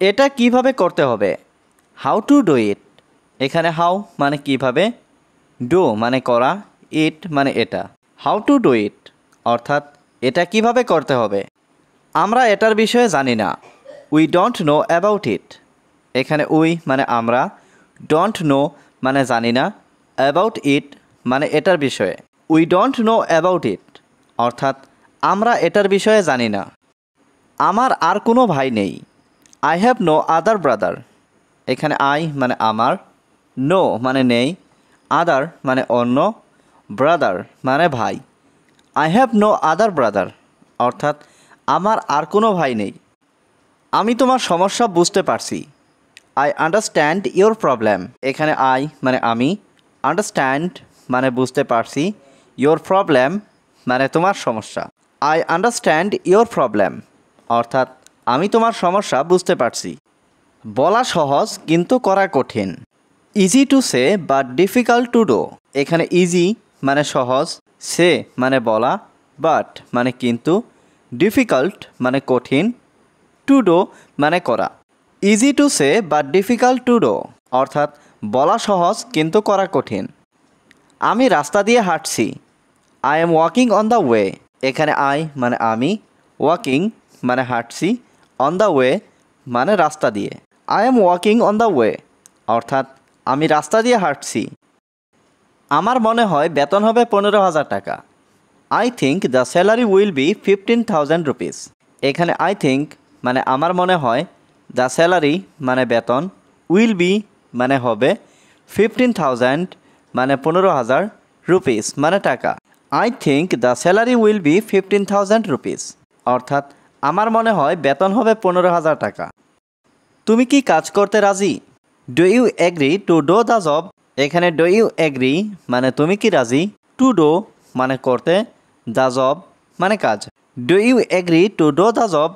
এটা কিভাবে করতে হবে? How to do it. এখানে হাউ মানে কিভাবে, ডু মানে করা, ইট মানে এটা। হাউ টু ডু ইট অর্থাৎ এটা কিভাবে করতে হবে। আমরা এটার বিষয়ে জানি না, we don't know about it. এখানে উই মানে আমরা, ডোন্ট নো মানে জানি না, অ্যাবাউট ইট মানে এটার বিষয়ে। We don't know about it অর্থাৎ আমরা এটার বিষয়ে জানি না। আমার আর কোনো ভাই নেই, I have no other brother. এখানে আই মানে আমার, নো মানে নেই, আদার মানে অন্য, ব্রাদার মানে ভাই। I have no other brother অর্থাৎ আমার আর কোনো ভাই নেই। আমি তোমার সমস্যা বুঝতে পারছি, আই আন্ডারস্ট্যান্ড ইয়োর প্রবলেম। এখানে আই মানে আমি, আন্ডারস্ট্যান্ড মানে বুঝতে পারছি, ইয়োর প্রবলেম মানে তোমার সমস্যা। আই আন্ডারস্ট্যান্ড ইয়োর প্রবলেম অর্থাৎ আমি তোমার সমস্যা বুঝতে পারছি। বলা সহজ কিন্তু করা কঠিন। Easy to say but difficult to do. এখানে ইজি মানে সহজ, সে মানে বলা, বাট মানে কিন্তু, ডিফিকাল্ট মানে কঠিন, টু ডু মানে করা। Easy to say but difficult to do অর্থাৎ বলা সহজ কিন্তু করা কঠিন। আমি রাস্তা দিয়ে হাঁটছি, I am walking on the way. এখানে আই মানে আমি, ওয়াকিং মানে হাঁটছি, অন দ্য ওয়ে মানে রাস্তা দিয়ে। I am walking on the way অর্থাৎ আমি রাস্তা দিয়ে হাঁটছি। আমার মনে হয় বেতন হবে 15,000 টাকা। I think the salary will be 15,000 rupees. এখানে আই থিঙ্ক মানে আমার মনে হয়, দ্য স্যালারি মানে বেতন, উইল বি মানে হবে, 15,000 মানে 15,000, রুপিস মানে টাকা। I think the salary will be 15,000 rupees অর্থাৎ আমার মনে হয় বেতন হবে 15,000 টাকা। তুমি কি কাজ করতে রাজি? Do you agree to do the job. এখানে ডু ইউ এগ্রি মানে তুমি কি রাজি, টু ডু মানে করতে, দ্য জব মানে কাজ। Do you agree to do the job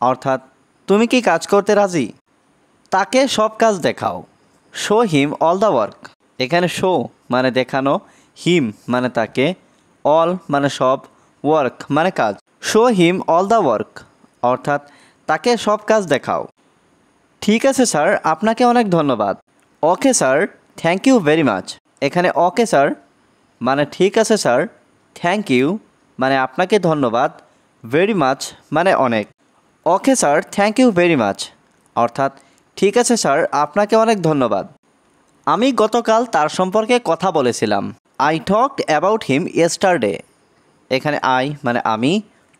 অর্থাৎ তুমি কি কাজ করতে রাজি। তাকে সব কাজ দেখাও, show him all the work. এখানে শো মানে দেখানো, হিম মানে তাকে, অল মানে সব, ওয়ার্ক মানে কাজ। Show him all the work অর্থাৎ তাকে সব কাজ দেখাও। ঠিক আছে স্যার, আপনাকে অনেক ধন্যবাদ। Okay sir, thank you very much. এখানে ওকে স্যার মানে ঠিক আছে স্যার, থ্যাংক ইউ মানে আপনাকে ধন্যবাদ, ভেরি মাচ মানে অনেক। Okay sir, thank you very much অর্থাৎ ঠিক আছে স্যার, আপনাকে অনেক ধন্যবাদ। আমি গতকাল তার সম্পর্কে কথা বলেছিলাম, I talked about him yesterday. এখানে আই মানে আমি,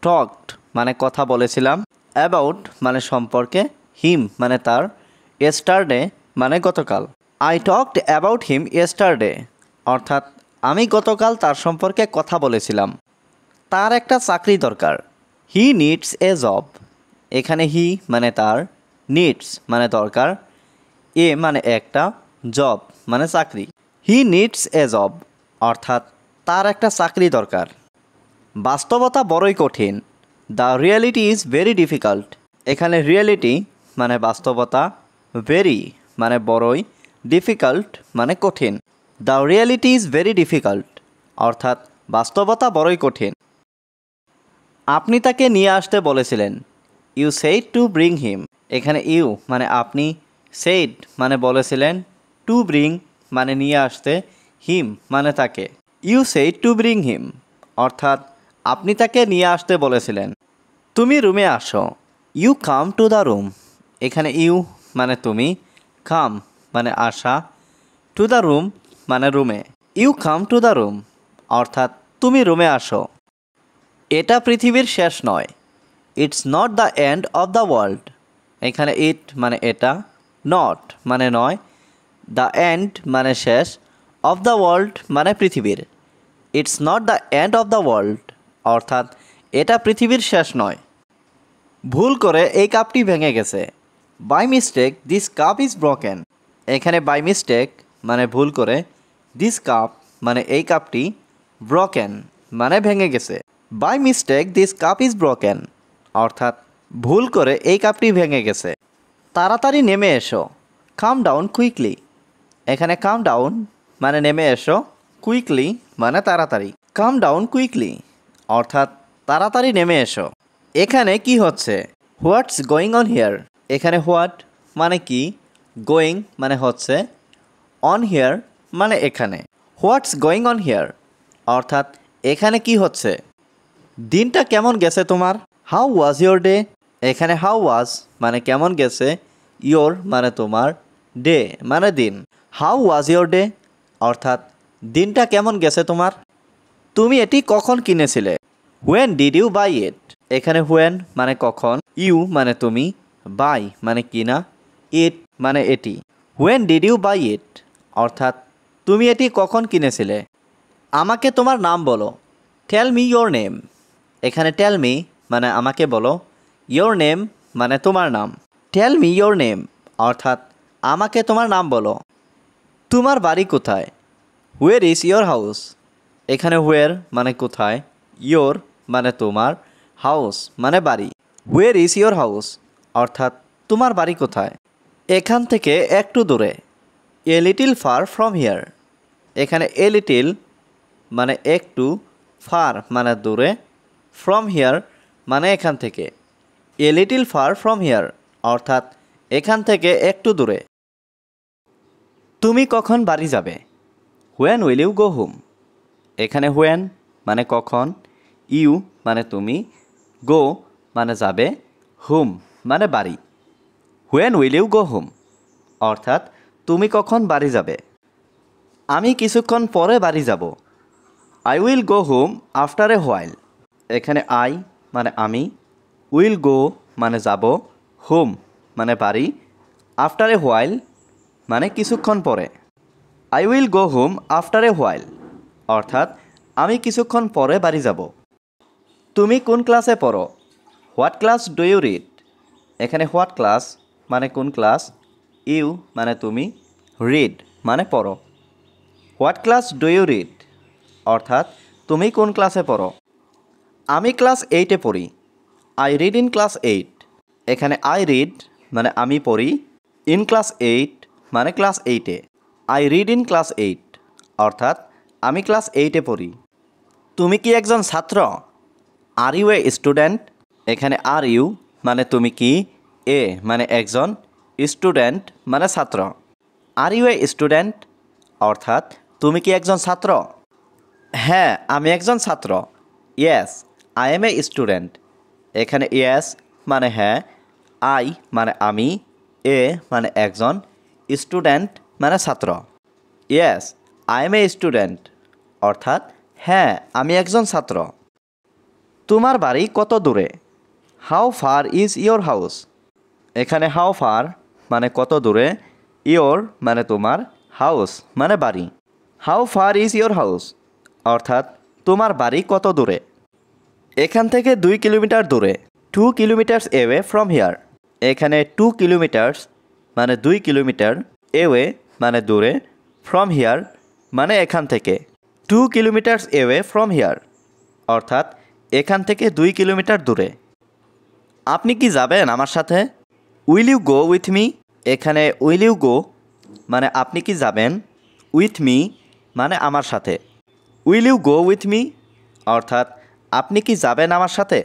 টকড মানে কথা বলেছিলাম, অ্যাবাউট মানে সম্পর্কে, হিম মানে তার, ইয়েস্টারডে মানে গতকাল। I talked about him yesterday অর্থাৎ আমি গতকাল তার সম্পর্কে কথা বলেছিলাম। তার একটা চাকরি দরকার, হি নিডস এ জব। এখানে হি মানে তার, নিডস মানে দরকার, এ মানে একটা, জব মানে চাকরি। হি নিডস এ জব অর্থাৎ তার একটা চাকরি দরকার। বাস্তবতা বড়ই কঠিন, the reality is very difficult. এখানে রিয়েলিটি মানে বাস্তবতা, ভেরি মানে বড়ই, ডিফিকাল্ট মানে কঠিন। The reality is very difficult অর্থাৎ বাস্তবতা বড়ই কঠিন। আপনি তাকে নিয়ে আসতে বলেছিলেন, you said to bring him. এখানে ইউ মানে আপনি, সেইড মানে বলেছিলেন, টু ব্রিং মানে নিয়ে আসতে, হিম মানে তাকে। You said to bring him অর্থাৎ আপনি তাকে নিয়ে আসতে বলেছিলেন। তুমি রুমে আসো, you come to the room. এখানে ইউ মানে তুমি, কাম মানে আসা, টু দ্য রুম মানে রুমে। You come to the room অর্থাৎ তুমি রুমে আসো। এটা পৃথিবীর শেষ নয়, it's not the end of the world. এখানে ইট মানে এটা, নট মানে নয়, দ্য এন্ড মানে শেষ, অফ দ্য ওয়ার্ল্ড মানে পৃথিবীর। It's not the end of the world অর্থাৎ এটা পৃথিবীর শেষ নয়। ভুল করে এই কাপটি ভেঙে গেছে, by mistake this cup is broken. এখানে বাই মিস্টেক মানে ভুল করে, দিস কাপ মানে এই কাপটি, ব্রোকেন মানে ভেঙে গেছে। By mistake this cup is broken অর্থাৎ ভুল করে এই কাপটি ভেঙে গেছে। তাড়াতাড়ি নেমে এসো, কাম ডাউন কুইকলি। এখানে কাম ডাউন মানে নেমে এসো, কুইকলি মানে তাড়াতাড়ি। কাম ডাউন কুইকলি অর্থাৎ তাড়াতাড়ি নেমে এসো। এখানে কি হচ্ছে, হোয়াটস গোয়িং অন হিয়ার। এখানে হোয়াট মানে কি, গোয়িং মানে হচ্ছে, অন হিয়ার মানে এখানে। হোয়াটস গোয়িং অন হিয়ার অর্থাৎ এখানে কি হচ্ছে। দিনটা কেমন গেছে তোমার, হাউ ওয়াজ ইয়োর ডে। এখানে হাউ ওয়াজ মানে কেমন গেছে, ইয়োর মানে তোমার, ডে মানে দিন। হাউ ওয়াজ ইয়োর ডে অর্থাৎ দিনটা কেমন গেছে তোমার। তুমি এটি কখন কিনেছিলে, হোয়েন ডিড ইউ বাই ইট। এখানে হোয়েন মানে কখন, ইউ মানে তুমি, বাই মানে কিনা, ইট মানে এটি। হোয়েন ডিড ইউ বাই ইট অর্থাৎ তুমি এটি কখন কিনেছিলে। আমাকে তোমার নাম বলো, টেল মি ইয়োর নেম। এখানে টেল মি মানে আমাকে বলো, ইয়োর নেম মানে তোমার নাম। টেল মি ইয়োর নেম অর্থাৎ আমাকে তোমার নাম বলো। তোমার বাড়ি কোথায়, হুয়ের ইজ ইয়োর হাউস। এখানে হুয়ের মানে কোথায়, ইয়োর মানে তোমার, হাউস মানে বাড়ি। হুয়ের ইজ ইয়োর হাউস অর্থাৎ তোমার বাড়ি কোথায়। এখান থেকে একটু দূরে, এ লিটিল ফার ফ্রম হিয়ার। এখানে এ লিটিল মানে একটু, ফার মানে দূরে, ফ্রম হিয়ার মানে এখান থেকে। A little far from here অর্থাৎ এখান থেকে একটু দূরে। তুমি কখন বাড়ি যাবে, when will you go home. এখানে হোয়েন মানে কখন, ইউ মানে তুমি, গো মানে যাবে, হোম মানে বাড়ি। When will you go home অর্থাৎ তুমি কখন বাড়ি যাবে। আমি কিছুক্ষণ পরে বাড়ি যাব, I will go home after a while. এখানে আই মানে আমি, উইল গো মানে যাব, হোম মানে বাড়ি, আফটার এ হোয়াইল মানে কিছুক্ষণ পরে। I will go home after a while অর্থাৎ আমি কিছুক্ষণ পরে বাড়ি যাব। তুমি কোন ক্লাসে পড়ো, what class do you read. এখানে হোয়াট ক্লাস মানে কোন ক্লাস, ইউ মানে তুমি, রিড মানে পড়ো। What class do you read অর্থাৎ তুমি কোন ক্লাসে পড়ো। আমি ক্লাস 8-এ পড়ি, আই রিড ইন ক্লাস 8। এখানে আই রিড মানে আমি পড়ি, ইন ক্লাস 8 মানে ক্লাস 8-এ। আই রিড ইন ক্লাস 8 অর্থাৎ আমি ক্লাস 8-এ পড়ি। তুমি কি একজন ছাত্র, আর ইউ এ স্টুডেন্ট। এখানে আর ইউ মানে তুমি কি, এ মানে একজন, স্টুডেন্ট মানে ছাত্র। আর ইউ এ স্টুডেন্ট অর্থাৎ তুমি কি একজন ছাত্র। হ্যাঁ আমি একজন ছাত্র, yes I M a student. এখানে ইয়েস মানে হ্যাঁ, আই মানে আমি, এ মানে একজন, স্টুডেন্ট মানে ছাত্র। Yes I M a student অর্থাৎ হ্যাঁ আমি একজন ছাত্র। তোমার বাড়ি কত দূরে, how far is your house. এখানে হাউ ফার মানে কত দূরে, ইয়োর মানে তোমার, হাউস মানে বাড়ি। How far is your house অর্থাৎ তোমার বাড়ি কত দূরে। এখান থেকে 2 কিলোমিটার দূরে, 2 কিলোমিটার্স এওয়ে ফ্রম হিয়ার। এখানে 2 কিলোমিটার্স মানে 2 কিলোমিটার, এওয়ে মানে দূরে, ফ্রম হিয়ার মানে এখান থেকে। 2 কিলোমিটার্স এওয়ে ফ্রম হিয়ার অর্থাৎ এখান থেকে 2 কিলোমিটার দূরে। আপনি কি যাবেন আমার সাথে, will you go with me. এখানে উইল ইউ গো মানে আপনি কি যাবেন, উইথ মি মানে আমার সাথে। Will you go with me অর্থাৎ আপনি কি যাবেন আমার সাথে।